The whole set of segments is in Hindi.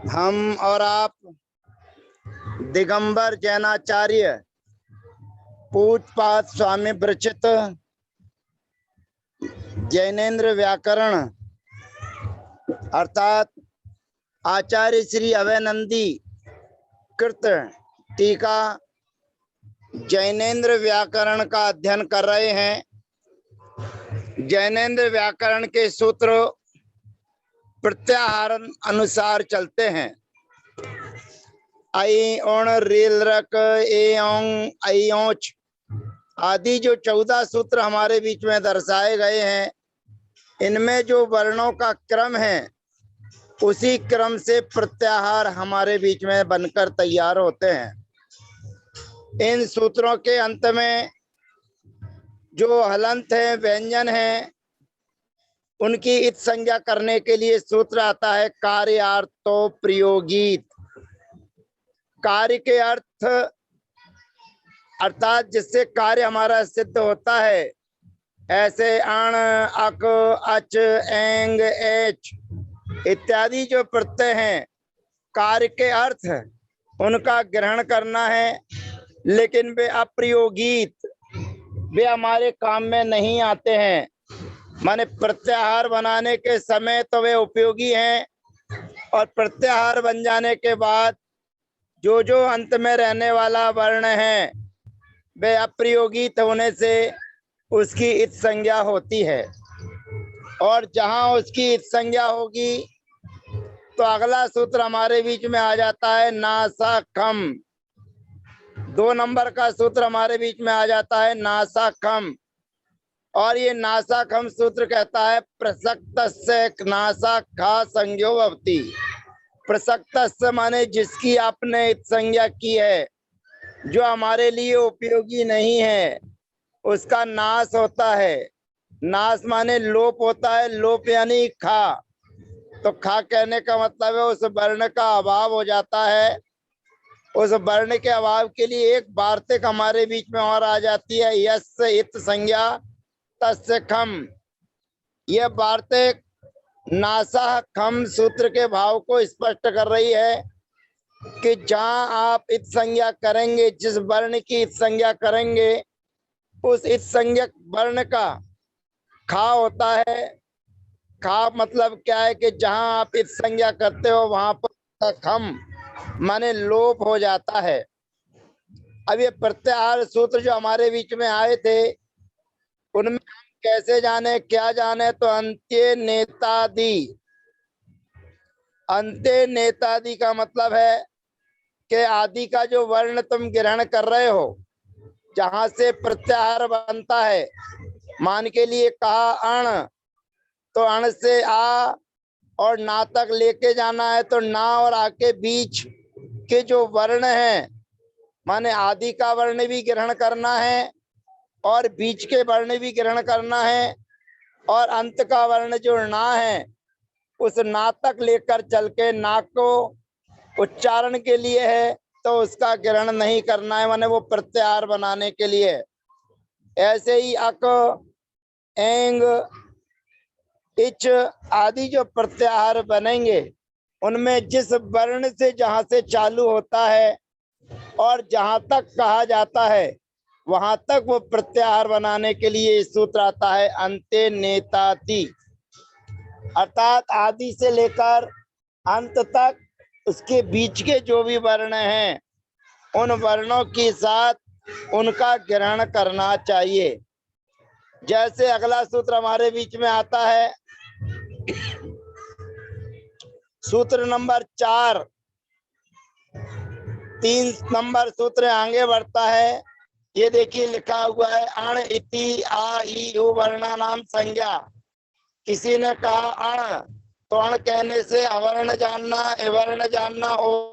हम और आप दिगंबर जैनाचार्य पूजपाद स्वामी विरचित जैनेन्द्र व्याकरण अर्थात आचार्य श्री अभयनंदी कृत टीका जैनेन्द्र व्याकरण का अध्ययन कर रहे हैं। जैनेन्द्र व्याकरण के सूत्र प्रत्याहार अनुसार चलते हैं। आई ओण रेल रक ए ओंग आई ओच आदि जो 14 सूत्र हमारे बीच में दर्शाए गए हैं, इनमें जो वर्णों का क्रम है उसी क्रम से प्रत्याहार हमारे बीच में बनकर तैयार होते हैं। इन सूत्रों के अंत में जो हलंत है, व्यंजन है, उनकी इत संज्ञा करने के लिए सूत्र आता है कार्यार्थो प्रयोगित। कार्य के अर्थ अर्थात जिससे कार्य हमारा सिद्ध होता है, ऐसे अण, अक, अच, एंग, एच इत्यादि जो प्रत्यय हैं, कार्य के अर्थ उनका ग्रहण करना है, लेकिन वे अप्रयोगित, वे हमारे काम में नहीं आते हैं। माने प्रत्याहार बनाने के समय तो वे उपयोगी हैं, और प्रत्याहार बन जाने के बाद जो जो अंत में रहने वाला वर्ण है वे अप्रयोगित होने से उसकी इत संज्ञा होती है। और जहां उसकी इत संज्ञा होगी तो अगला सूत्र हमारे बीच में आ जाता है नासाखम। 2 नंबर का सूत्र हमारे बीच में आ जाता है नासाखम। और ये नासाखम सूत्र कहता है प्रसक्तस्य नासा खा संज्ञो भवति। प्रसक्तस्य माने जिसकी आपने इत संज्ञा की है, जो हमारे लिए उपयोगी नहीं है, उसका नाश होता है। नाश माने लोप होता है, लोप यानी खा। तो खा कहने का मतलब है उस वर्ण का अभाव हो जाता है। उस वर्ण के अभाव के लिए एक वार्तिक हमारे बीच में और आ जाती है, यस्य इत संज्ञा तस्य खम। यह वार्तिक नासा खम सूत्र के भाव को स्पष्ट कर रही है कि जहां आप इत संज्ञा करेंगे, जिस वर्ण की इत संज्ञा करेंगे, उस इत संज्ञक वर्ण का खा होता है। खा मतलब क्या है कि जहां आप इत संज्ञा करते हो वहां पर खम माने लोप हो जाता है। अब ये प्रत्याहार सूत्र जो हमारे बीच में आए थे, उनमें हम कैसे जाने, क्या जाने, तो अंत्य नेतादि। अंत्य नेतादि का मतलब है कि आदि का जो वर्ण तुम ग्रहण कर रहे हो, जहां से प्रत्याहार बनता है। मान के लिए कहा अण, तो अण से आ और ना तक लेके जाना है, तो ना और आ के बीच के जो वर्ण हैं, माने आदि का वर्ण भी ग्रहण करना है और बीच के वर्ण भी ग्रहण करना है, और अंत का वर्ण जो ना है उस ना तक लेकर चल के ना को उच्चारण के लिए है, तो उसका ग्रहण नहीं करना है, माने वो प्रत्याहार बनाने के लिए। ऐसे ही अक, एंग, इच आदि जो प्रत्याहार बनेंगे, उनमें जिस वर्ण से जहां से चालू होता है और जहां तक कहा जाता है, वहां तक वो प्रत्याहार बनाने के लिए सूत्र आता है अंत्य नेताति। अर्थात आदि से लेकर अंत तक उसके बीच के जो भी वर्ण हैं, उन वर्णों के साथ उनका ग्रहण करना चाहिए। जैसे अगला सूत्र हमारे बीच में आता है, सूत्र नंबर 4, 3 नंबर सूत्र आगे बढ़ता है। ये देखिए लिखा हुआ है अण इति आ ई उ वर्णा नाम संज्ञा। किसी ने कहा अण, तो अण कहने से अवर्ण जानना, अवर्ण जानना हो।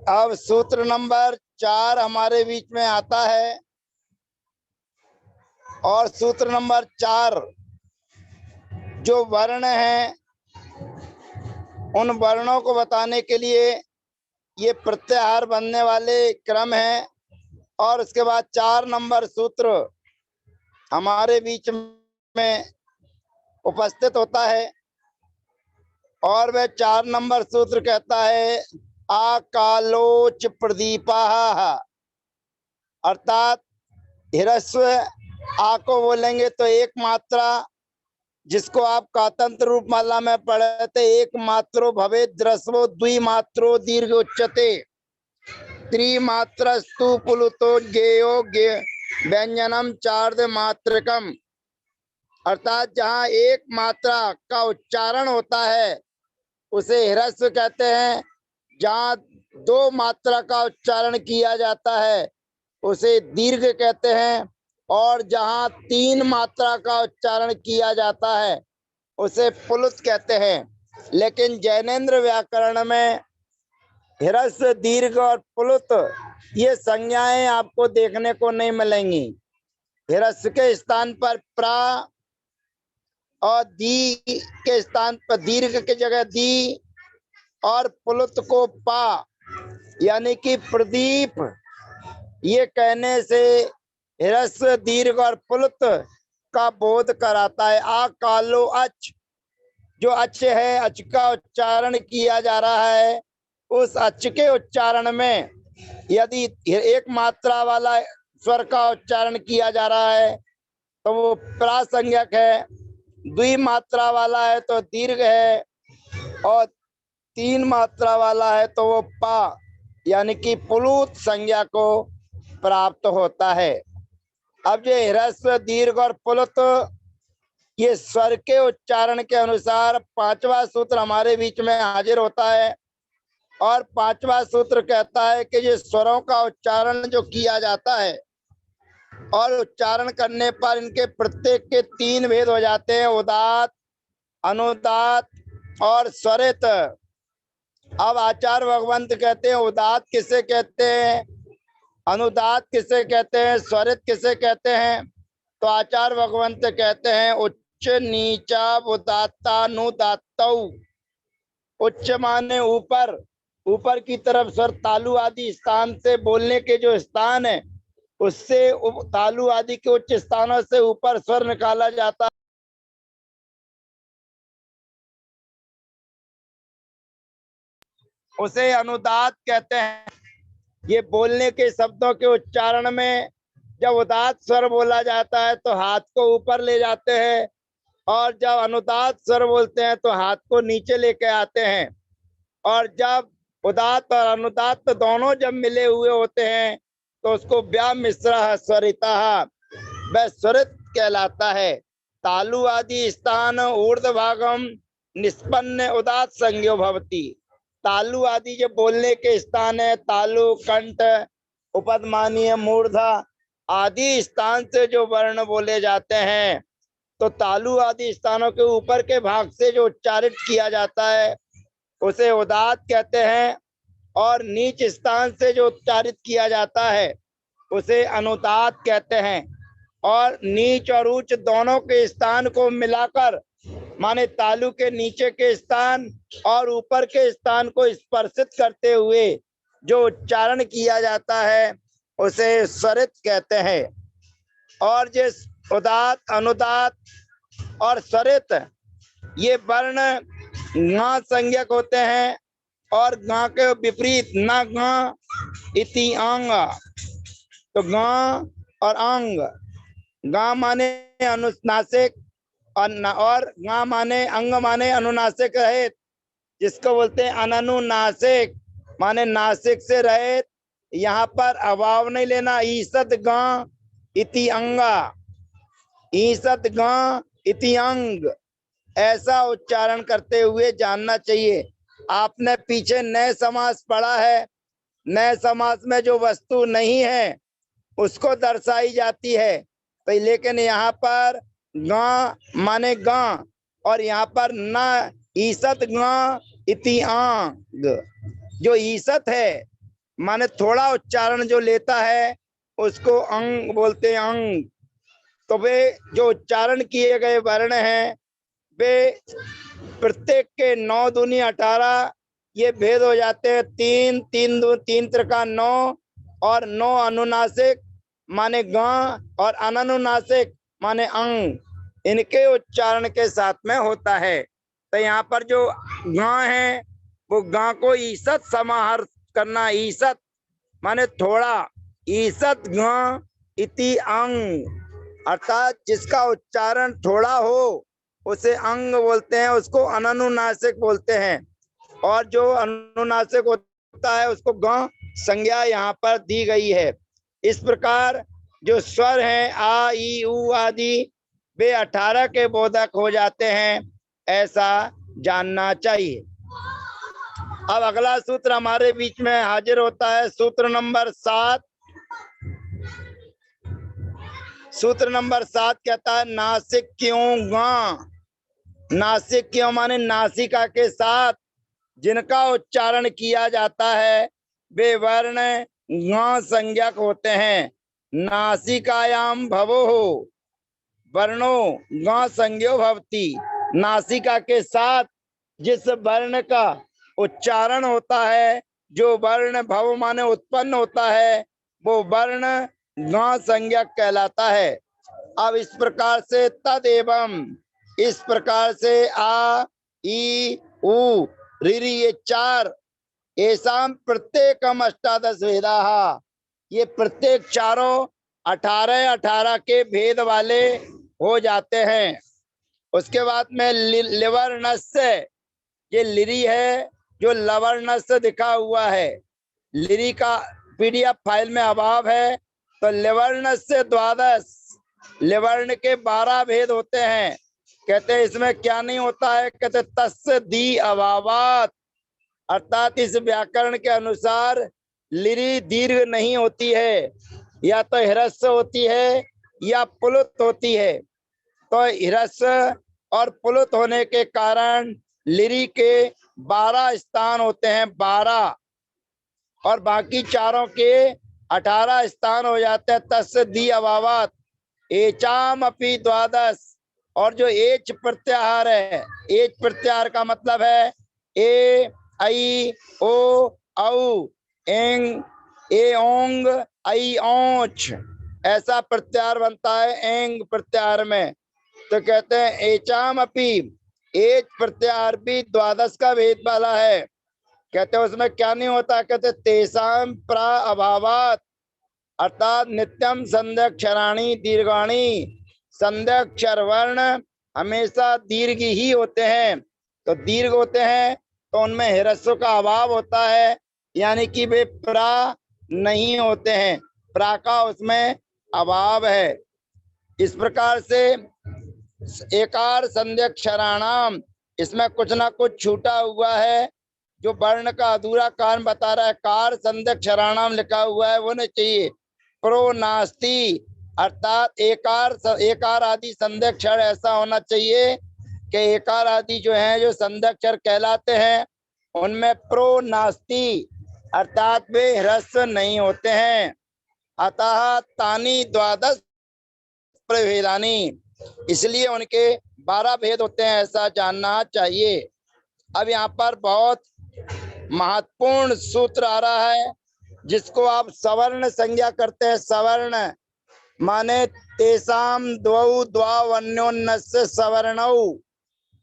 अब सूत्र नंबर 4 हमारे बीच में आता है और सूत्र नंबर 4 जो वर्ण हैं उन वर्णों को बताने के लिए ये प्रत्याहार बनने वाले क्रम है और उसके बाद 4 नंबर सूत्र हमारे बीच में उपस्थित होता है और वह 4 नंबर सूत्र कहता है आकालोच प्रदीपा, अर्थात ह्रस्व आ को बोलेंगे तो एक मात्रा, जिसको आप कातंत्र रूप माला में पढ़े थे, एक मात्रो भवेत् द्रस्वो द्विमात्रो दीर्घ उच्यते त्रिमात्रस्तु पुलुतो ज्ञेयो व्यंजनम चार्द मात्रकम, अर्थात जहाँ एक मात्रा का उच्चारण होता है उसे ह्रस्व कहते हैं, जहाँ 2 मात्रा का उच्चारण किया जाता है उसे दीर्घ कहते हैं और जहाँ 3 मात्रा का उच्चारण किया जाता है उसे पुलुत कहते हैं। लेकिन जैनेन्द्र व्याकरण में ह्रस्व, दीर्घ और पुलुत ये संज्ञाएं आपको देखने को नहीं मिलेंगी। ह्रस्व के स्थान पर प्रा और दी के स्थान पर, दीर्घ के जगह दी और पुलुत को पा, यानी कि प्रदीप, ये कहने से ह्रस्व, दीर्घ और पुलुत का बोध कराता है। आ कालो अच, जो अच है, अच का उच्चारण किया जा रहा है, उस अच के उच्चारण में यदि एक मात्रा वाला स्वर का उच्चारण किया जा रहा है तो वो प्रासंज्ञक है, द्विमात्रा वाला है तो दीर्घ है और 3 मात्रा वाला है तो वो पा, यानी कि पुलुत संज्ञा को प्राप्त होता है। अब ये ह्रस्व, दीर्घ और पुलुत ये स्वर के उच्चारण के अनुसार 5वां सूत्र हमारे बीच में हाजिर होता है और 5वां सूत्र कहता है कि ये स्वरों का उच्चारण जो किया जाता है और उच्चारण करने पर इनके प्रत्येक के 3 भेद हो जाते हैं, उदात्त, अनुदात्त और स्वरित। अब आचार्य भगवंत कहते हैं उदात्त किसे कहते हैं, अनुदात्त किसे कहते हैं, स्वरित किसे कहते हैं, तो आचार्य भगवंत कहते हैं उच्च नीचा उदात्तानुदात्तौ। उच्च माने ऊपर, ऊपर की तरफ स्वर तालु आदि स्थान से बोलने के जो स्थान है उससे तालु आदि के उच्च स्थानों से ऊपर स्वर निकाला जाता है, उसे अनुदात्त कहते हैं। ये बोलने के शब्दों के उच्चारण में जब उदात्त स्वर बोला जाता है तो हाथ को ऊपर ले जाते हैं और जब अनुदात्त स्वर बोलते हैं तो हाथ को नीचे लेके आते हैं, और जब उदात्त और अनुदात्त दोनों जब मिले हुए होते हैं तो उसको व्यामिश्रः स्वरितः, वह स्वरित कहलाता है। तालु आदि स्थान ऊर्ध्वभागम निष्पन्न उदात्त संज्ञो भवति। तालु आदि जो बोलने के स्थान है, तालु, कंठ, उपदमानीय, मूर्धा आदि स्थान से जो वर्ण बोले जाते हैं तो तालु आदि स्थानों के ऊपर के भाग से जो उच्चारित किया जाता है उसे उदात्त कहते हैं और नीच स्थान से जो उच्चारित किया जाता है उसे अनुदात्त कहते हैं। और नीच और उच्च दोनों के स्थान को मिलाकर, माने तालु के नीचे के स्थान और ऊपर के स्थान को स्पर्शित करते हुए जो उच्चारण किया जाता है उसे स्वरित कहते हैं। और जिस उदात्त, अनुदात्त और स्वरित ये वर्ण गा संज्ञक होते हैं और गा के विपरीत न गा इति अंग, तो गा और अंग, गा माने अनुनासिक और गा माने अंग माने अनुनासिक रहित, जिसको बोलते हैं अननुनासिक माने नासिक से रहित। यहाँ पर अभाव नहीं लेना, ईसत गा इति अंगा, ईसत गा इति अंग, ऐसा उच्चारण करते हुए जानना चाहिए। आपने पीछे नए समास पढ़ा है, नए समास में जो वस्तु नहीं है उसको दर्शाई जाती है, तो लेकिन यहाँ पर गा माने गा और यहाँ पर न ईसत गा इति आंग, जो ईसत है माने थोड़ा उच्चारण जो लेता है उसको अंग बोलते हैं, अंग। तो वे जो उच्चारण किए गए वर्ण हैं वे प्रत्येक के 9 दूनी 18 ये भेद हो जाते हैं। 3 3 2 3 त्रिका 9 और 9 अनुनासिक माने ग और अननुनासिक माने अंग, इनके उच्चारण के साथ में होता है। तो यहाँ पर जो ग है वो ग को ईसत समाहार करना, ईसत माने थोड़ा, ईसत ग इति अंग, अर्थात जिसका उच्चारण थोड़ा हो उसे अंग बोलते हैं, उसको अननुनासिक बोलते हैं। और जो अनुनासिक होता है उसको ग संज्ञा यहाँ पर दी गई है। इस प्रकार जो स्वर हैं आ ई उ आदि वे 18 के बोधक हो जाते हैं, ऐसा जानना चाहिए। अब अगला सूत्र हमारे बीच में हाजिर होता है, सूत्र नंबर 7। सूत्र नंबर 7 कहता है नासिक क्यों गा। नासिक क्यों माने नासिका के साथ जिनका उच्चारण किया जाता है वे वर्ण ग संज्ञक होते हैं। नासिकायाम भवो वर्णो ग संज्ञो भवति। नासिका के साथ जिस वर्ण का उच्चारण होता है, जो वर्ण भव माने उत्पन्न होता है, वो वर्ण ग संज्ञक कहलाता है। अब इस प्रकार से तद एवं, इस प्रकार से आ ई उ री ये 4 ऐसाम प्रत्येकम 18 भेदा, ये प्रत्येक चारों 18 के भेद वाले हो जाते हैं। उसके बाद में लिवर्णस्य, ये लिरी है जो लवर्णस्य दिखा हुआ है, लिरी का पीडीएफ फाइल में अभाव है। तो लिवर्णस्य 12, लिवर्ण के 12 भेद होते हैं। कहते हैं इसमें क्या नहीं होता है, कहते तस्य दी अभावात, अर्थात इस व्याकरण के अनुसार लिरी दीर्घ नहीं होती है, या तो ह्रस्व होती है या पुलुत होती है। तो ह्रस्व और पुलुत होने के कारण लिरी के 12 स्थान होते हैं, 12, और बाकी चारों के 18 स्थान हो जाते हैं। तस्य दी अभावात एचाम अपि 12, और जो एच प्रत्याहार है, एच प्रत्याहार का मतलब है ए आई ओ औ एंग ए ओंग आई औच, ऐसा प्रत्याहार बनता है एंग प्रत्याहार में। तो कहते हैं एचाम अपि, एच प्रत्याहार भी 12 का भेद वाला है। कहते हैं उसमें क्या नहीं होता, कहते तेसाम प्रा अभावात, अर्थात नित्यम संध्यक्षराणी दीर्घाणी, संध्यक्षर वर्ण हमेशा दीर्घ ही होते हैं। तो दीर्घ होते हैं तो उनमें ह्रस्व का अभाव होता है, यानी कि वे प्रा नहीं होते हैं, प्रा का उसमें अभाव है। इस प्रकार से एकार संध्यक्षराणाम, इसमें कुछ ना कुछ छूटा हुआ है, जो वर्ण का अधूरा कारण बता रहा है। कार संध्यक्षराणाम लिखा हुआ है वो नहीं चाहिए, प्रो नास्ति, अर्थात एकार आदि संध्यक्षर ऐसा होना चाहिए कि एकार आदि जो है जो संध्यक्षर कहलाते हैं उनमें प्रो नास्ति, अर्थात वे ह्रस्व नहीं होते हैं। अतः तानी 12 प्रभेदानी, इसलिए उनके 12 भेद होते हैं, ऐसा जानना चाहिए। अब यहाँ पर बहुत महत्वपूर्ण सूत्र आ रहा है जिसको आप सवर्ण संज्ञा करते हैं। सवर्ण माने तेसाम द्वौ द्वावन्योन्नस्य सवर्णौ,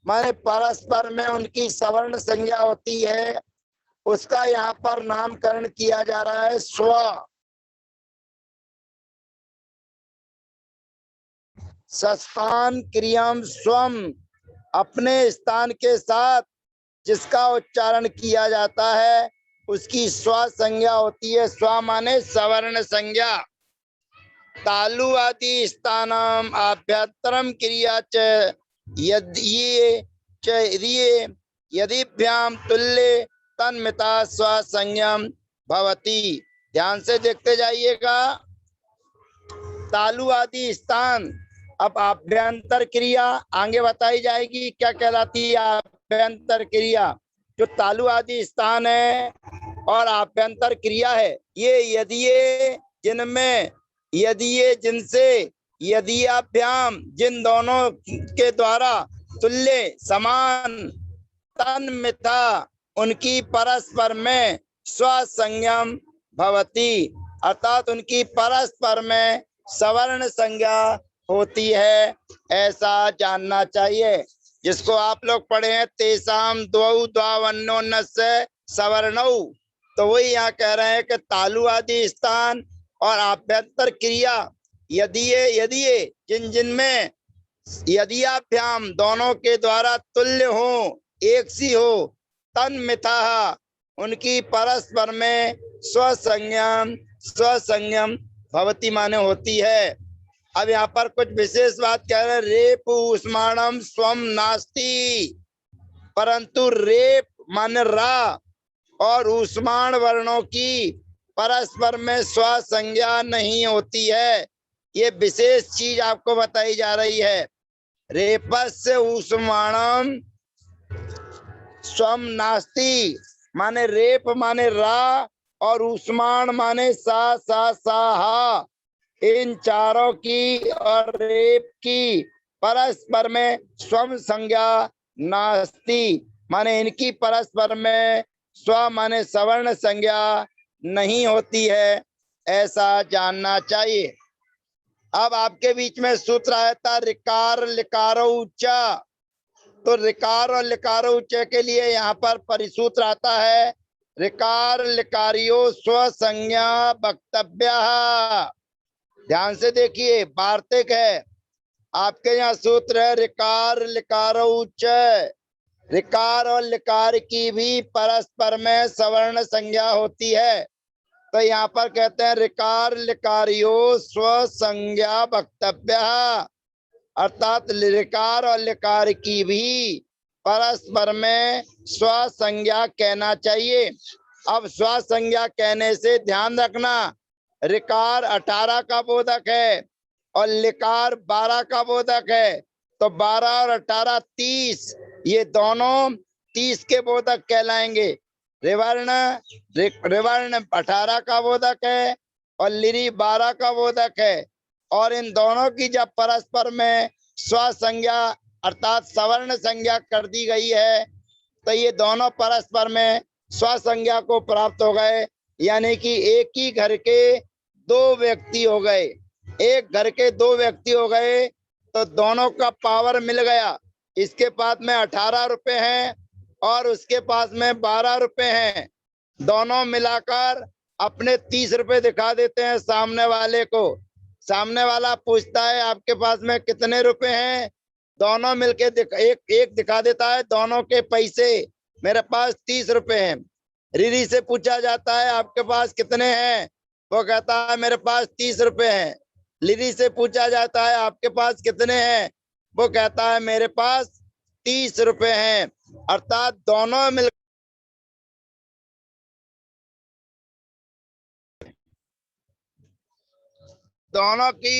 माने परस्पर में उनकी सवर्ण संज्ञा होती है, उसका यहाँ पर नामकरण किया जा रहा है स्व। सस्तान क्रियाम स्वम, अपने स्थान के साथ जिसका उच्चारण किया जाता है उसकी स्व संज्ञा होती है। स्व माने सवर्ण संज्ञा। तालु आदि स्थानम आभ्यंतरम क्रिया च यदिभ्याम तुल्य तन्मिता स्व संज्ञम भवति। ध्यान से देखते जाइएगा। तालु आदि स्थान, अब आभ्यंतर क्रिया आगे बताई जाएगी क्या कहलाती है। आभ्यंतर क्रिया जो तालु आदि स्थान है और आभ्यंतर क्रिया है। ये यदि जिनमें, यदि जिनसे, यदीयाभ्याम जिन दोनों के द्वारा, तुल्य समान, तन्मिता उनकी परस्पर में स्वसंज्ञम भवति, अर्थात उनकी परस्पर में सवर्ण संज्ञा होती है, ऐसा जानना चाहिए। जिसको आप लोग पढ़े हैं तेसाम द्वौ द्वावन्योन्नस्य सवर्णौ, तो वही यहाँ कह रहे हैं कि तालु आदि स्थान और आभ्यंतर क्रिया यदि जिन जिनमें यदीयाभ्याम दोनों के द्वारा तुल्य हो, एक सी हो, तन्मिता उनकी परस्पर में स्वसंज्ञम भवती माने होती है। अब यहाँ पर कुछ विशेष बात कह रहे हैं। रेप उष्माणम स्वम नास्ति, परंतु रेप माने रा और उष्माण वर्णों की परस्पर में स्वसंज्ञा नहीं होती है। ये विशेष चीज आपको बताई जा रही है। रेपस्य उष्माणम स्वम नास्ति माने रेप माने रा और उष्माण माने सा हा, इन चारों की और रेप की परस्पर में स्वम संज्ञा नास्ति माने इनकी परस्पर में स्व माने सवर्ण संज्ञा नहीं होती है, ऐसा जानना चाहिए। अब आपके बीच में सूत्र आया था ऋकार लिकारो उच्च, तो ऋकार और लिकारो उच्च के लिए यहाँ पर परिसूत्र आता है ऋकार लिकारियो स्वसंज्ञा वक्तव्य। ध्यान से देखिए, वार्तिक है आपके यहाँ सूत्र है ऋकार लिकारो उच्च, ऋकार और लिकार की भी परस्पर में सवर्ण संज्ञा होती है। तो यहाँ पर कहते हैं ऋकार लिकारियो स्वसंज्ञा वक्तव्य, अर्थात ऋकार और लिकार की भी परस्पर में स्वसंज्ञा कहना चाहिए। अब स्वसंज्ञा कहने से ध्यान रखना, ऋकार 18 का बोधक है और लिकार 12 का बोधक है, तो 12 और 18 30, ये दोनों 30 के बोधक कहलाएंगे। रिवर्ण 18 का बोधक है और लिरी 12 का बोधक है, और इन दोनों की जब परस्पर में स्वसंज्ञा अर्थात सवर्ण संज्ञा कर दी गई है, तो ये दोनों परस्पर में स्वसंज्ञा को प्राप्त हो गए, यानी कि एक ही घर के दो व्यक्ति हो गए। एक घर के दो व्यक्ति हो गए तो दोनों का पावर मिल गया। इसके पास में 18 रुपए हैं और उसके पास में 12 रुपए हैं, दोनों मिलाकर अपने 30 रुपए दिखा देते हैं सामने वाले को। सामने वाला पूछता है आपके पास में कितने रुपए हैं, दोनों मिलके एक दिखा देता है दोनों के पैसे, मेरे पास 30 रुपए हैं। रीरी से पूछा जाता है आपके पास कितने हैं, वो कहता है मेरे पास 30 रुपए हैं। लिरी से पूछा जाता है आपके पास कितने हैं, वो कहता है मेरे पास 30 रुपए हैं। अर्थात दोनों मिल दोनों की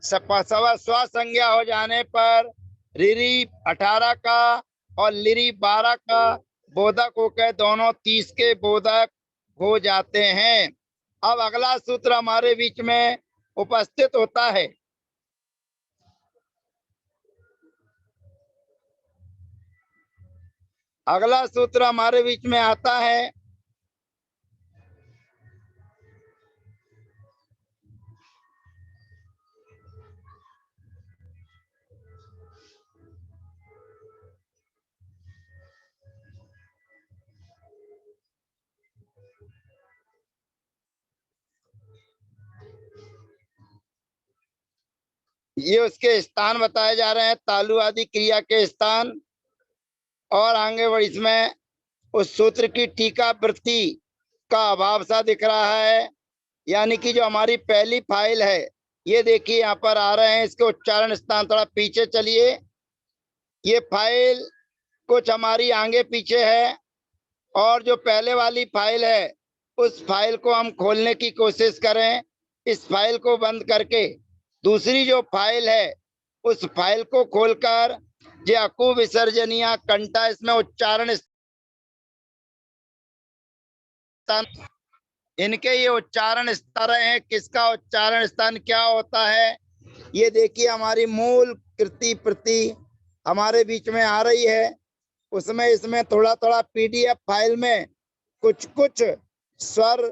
स्वसंज्ञा हो जाने पर रीरी 18 का और लिरी 12 का बोधक होकर दोनों 30 के बोधक हो जाते हैं। अब अगला सूत्र हमारे बीच में उपस्थित होता है। अगला सूत्र हमारे बीच में आता है ये उसके स्थान बताए जा रहे हैं, तालु आदि क्रिया के स्थान। और आगे बढ़ इसमें उस सूत्र की टीका वृत्ति का अभाव सा दिख रहा है, यानी कि जो हमारी पहली फाइल है, ये देखिए यहाँ पर आ रहे हैं, इसके उच्चारण स्थान थोड़ा पीछे चलिए। ये फाइल कुछ हमारी आगे पीछे है, और जो पहले वाली फाइल है उस फाइल को हम खोलने की कोशिश करें। इस फाइल को बंद करके दूसरी जो फाइल है उस फाइल को खोलकर जे अकु विसर्जनिया कंठा इसमें उच्चारण स्थान, इनके ये उच्चारण स्तर हैं। किसका उच्चारण स्थान क्या होता है, ये देखिए हमारी मूल कृति प्रति हमारे बीच में आ रही है। उसमें इसमें थोड़ा थोड़ा पीडीएफ फाइल में कुछ कुछ स्वर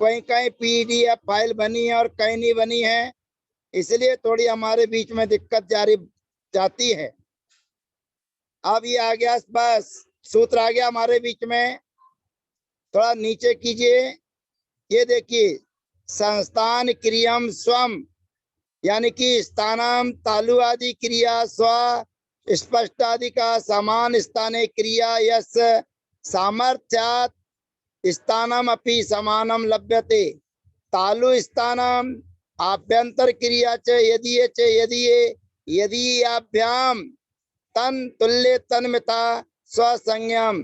कहीं कहीं पीडीएफ फाइल बनी है और कहीं नहीं बनी है, इसलिए थोड़ी हमारे बीच में दिक्कत जारी जाती है। अब ये आ गया, बस सूत्र आ गया हमारे बीच में। थोड़ा नीचे कीजिए, ये देखिए संस्थान क्रियम स्वम, यानी कि स्थानम तालु आदि क्रिया स्व स्पष्ट आदि का समान स्थाने क्रिया यस सामर्थ्यात स्थानम अपि समानम लभ्यते। तालु स्थानम आभ्यंतर क्रिया च यदि आभ्याम तन तुल्य तन्मिता स्वसंज्ञम,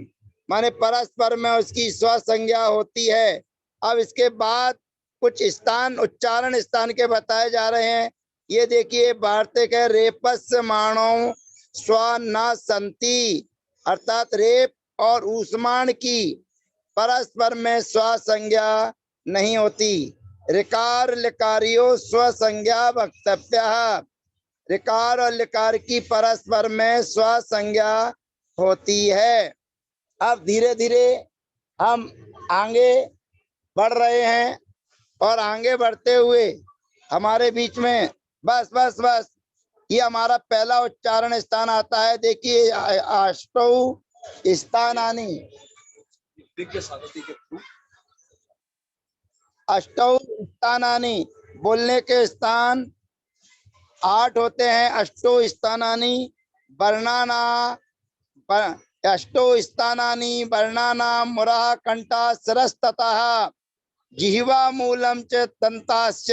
माने परस्पर में उसकी स्वसंज्ञा होती है। अब इसके बाद कुछ स्थान उच्चारण स्थान के बताए जा रहे हैं। ये देखिए भारतीय के रेपस माणो स्व न संति, अर्थात रेप और ऊष्माण की परस्पर में स्वसंज्ञा नहीं होती। ऋकार लिकारियो स्वसंज्ञा वक्तव्य, ऋकार और लिकार की परस्पर में स्वसंज्ञा होती है। अब धीरे धीरे हम आगे बढ़ रहे हैं और आगे बढ़ते हुए हमारे बीच में बस बस बस ये हमारा पहला उच्चारण स्थान आता है। देखिए अष्टौ स्थानानि, अष्टौ स्थानानि बोलने के स्थान 8 होते हैं। अष्टौ स्थानानि वर्णाना, अष्टौ स्थानानि वर्णानां मुरः कंठः शिरस्ततः जिह्वा मूलम च दंताश्च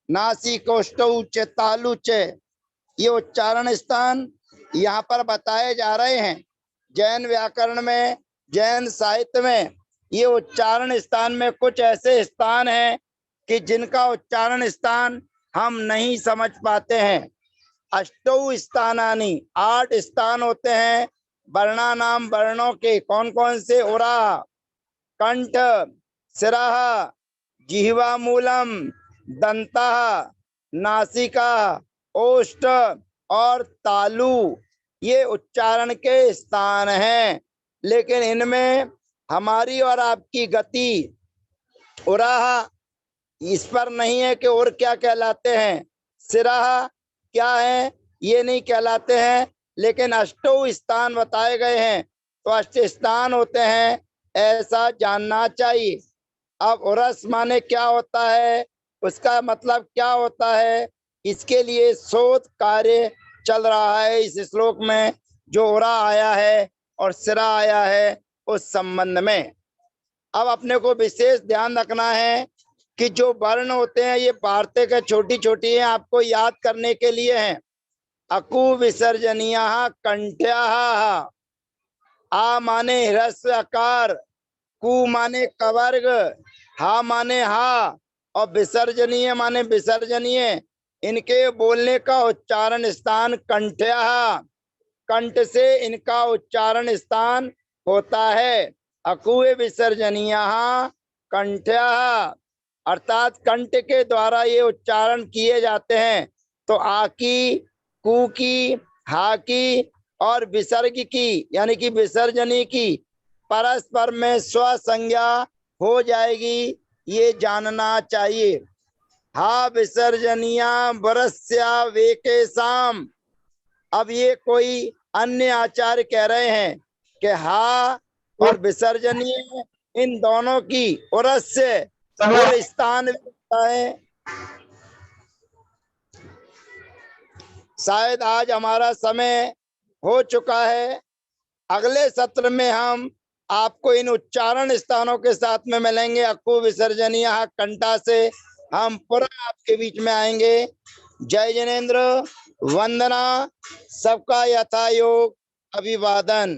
नासिकोष्ठौ च तालु च, ये उच्चारण स्थान यहाँ पर बताए जा रहे हैं। जैन व्याकरण में, जैन साहित्य में ये उच्चारण स्थान में कुछ ऐसे स्थान हैं कि जिनका उच्चारण स्थान हम नहीं समझ पाते हैं। अष्टौ स्थानानि 8 स्थान होते हैं वर्णा नाम, वर्णों के। कौन कौन से? उरा, कंठ, सिरः, जिह्वा मूलम, दंतः, नासिका, ओष्ठ और तालु, ये उच्चारण के स्थान हैं। लेकिन इनमें हमारी और आपकी गति उराह इस पर नहीं है कि और क्या कहलाते हैं, सिराह क्या है ये नहीं कहलाते हैं। लेकिन अष्टौ स्थान बताए गए हैं तो अष्ट स्थान होते हैं, ऐसा जानना चाहिए। अब उरस माने क्या होता है, उसका मतलब क्या होता है, इसके लिए शोध कार्य चल रहा है इस श्लोक में। जो उरा आया है और सिरा आया है उस संबंध में अब अपने को विशेष ध्यान रखना है कि जो वर्ण होते हैं ये वार्ते के छोटी छोटी हैं, आपको याद करने के लिए हैं। अकु विसर्जनीय कंठ्या, आ माने ह्रस्व आकार, कु माने कवर्ग, हा माने हा और विसर्जनीय माने विसर्जनीय। इनके बोलने का उच्चारण स्थान कंठ्या, कंठ से इनका उच्चारण स्थान होता है। अकुए विसर्जनीय कंठ्या, अर्थात कंठ के द्वारा ये उच्चारण किए जाते हैं। तो आ की, कु की, हा की और विसर्ग की यानी कि विसर्जनी की परस्पर में स्वसंज्ञा हो जाएगी, ये जानना चाहिए। हा विसर्जनिया वरस्या वेकेशाम, अब ये कोई अन्य आचार्य कह रहे हैं कि हा और विसर्जनीय इन दोनों की उरस्य और स्थान है। शायद आज हमारा समय हो चुका है। अगले सत्र में हम आपको इन उच्चारण स्थानों के साथ में मिलेंगे। अक्कू विसर्जनीय कंठा से हम पुनः आपके बीच में आएंगे। जय जिनेन्द्र, वंदना, सबका यथायोग अभिवादन।